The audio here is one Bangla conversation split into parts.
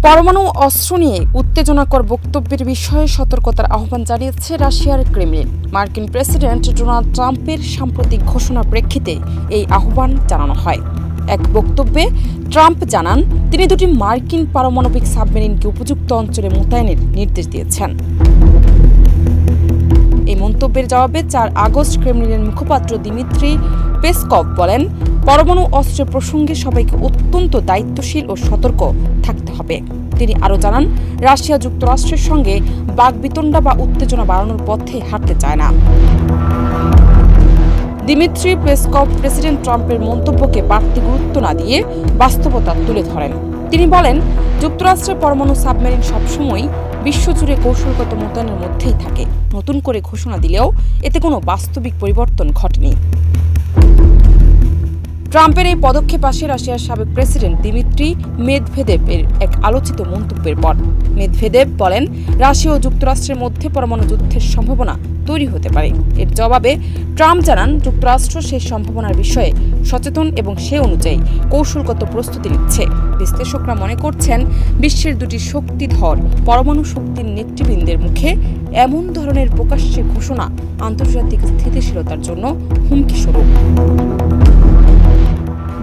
পরমাণু অস্ত্র নিয়ে উত্তেজনাকর বক্তব্যের বিষয়ে সতর্কতার আহ্বান জানিয়েছে রাশিয়ার ক্রেমলিন। মার্কিন প্রেসিডেন্ট ডোনাল্ড ট্রাম্পের সাম্প্রতিক ঘোষণার প্রেক্ষিতে এই আহ্বান জানানো হয়। এক বক্তব্যে ট্রাম্প জানান, তিনি দুটি মার্কিন পারমাণবিক সাবমেরিনকে উপযুক্ত অঞ্চলে মোতায়েনের নির্দেশ দিয়েছেন। এই মন্তব্যের জবাবে ৪ আগস্ট ক্রেমলিনের মুখপাত্র দিমিত্রি পেসকভ বলেন, পরমাণু অস্ত্রের প্রসঙ্গে সবাইকে অত্যন্ত দায়িত্বশীল ও সতর্ক থাকতে হবে। তিনি আরও জানান, রাশিয়া যুক্তরাষ্ট্রের সঙ্গে বাকবিতণ্ডা বা উত্তেজনা বাড়ানোর পথে হাঁটতে চায় না। দিমিত্রি পেসকভ প্রেসিডেন্ট ট্রাম্পের মন্তব্যকে বাড়তি গুরুত্ব না দিয়ে বাস্তবতা তুলে ধরেন। তিনি বলেন, যুক্তরাষ্ট্রের পরমাণু সাবমেরিন সবসময় বিশ্বজুড়ে কৌশলগত মোতায়েনের মধ্যেই থাকে। নতুন করে ঘোষণা দিলেও এতে কোনো বাস্তবিক পরিবর্তন ঘটেনি। ট্রাম্পের এই পদক্ষেপ আসে রাশিয়ার সাবেক প্রেসিডেন্ট দিমিত্রি মেদভেদেভ এর এক আলোচিত মন্তব্যের পর। মেদভেদেভ বলেন, রাশিয়া ও যুক্তরাষ্ট্রের মধ্যে পরমাণু যুদ্ধের সম্ভাবনা তৈরি হতে পারে। এর জবাবে ট্রাম্প জানান, যুক্তরাষ্ট্র সেই সম্ভাবনার বিষয়ে সচেতন এবং সে অনুযায়ী কৌশলগত প্রস্তুতি নিচ্ছে। বিশ্লেষকরা মনে করছেন, বিশ্বের দুটি শক্তিধর পরমাণু শক্তির নেতৃবৃন্দের মুখে এমন ধরনের প্রকাশ্যে ঘোষণা আন্তর্জাতিক স্থিতিশীলতার জন্য হুমকি স্বরূপ।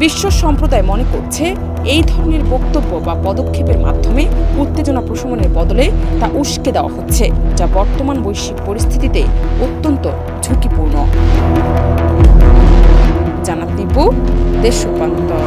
বিশ্ব সম্প্রদায় মনে করছে, এই ধরনের বক্তব্য বা পদক্ষেপের মাধ্যমে উত্তেজনা প্রশমনের বদলে তা উস্কে দেওয়া হচ্ছে, যা বর্তমান বৈশ্বিক পরিস্থিতিতে অত্যন্ত ঝুঁকিপূর্ণ। জান্নাত নিপু, দেশ রূপান্তর।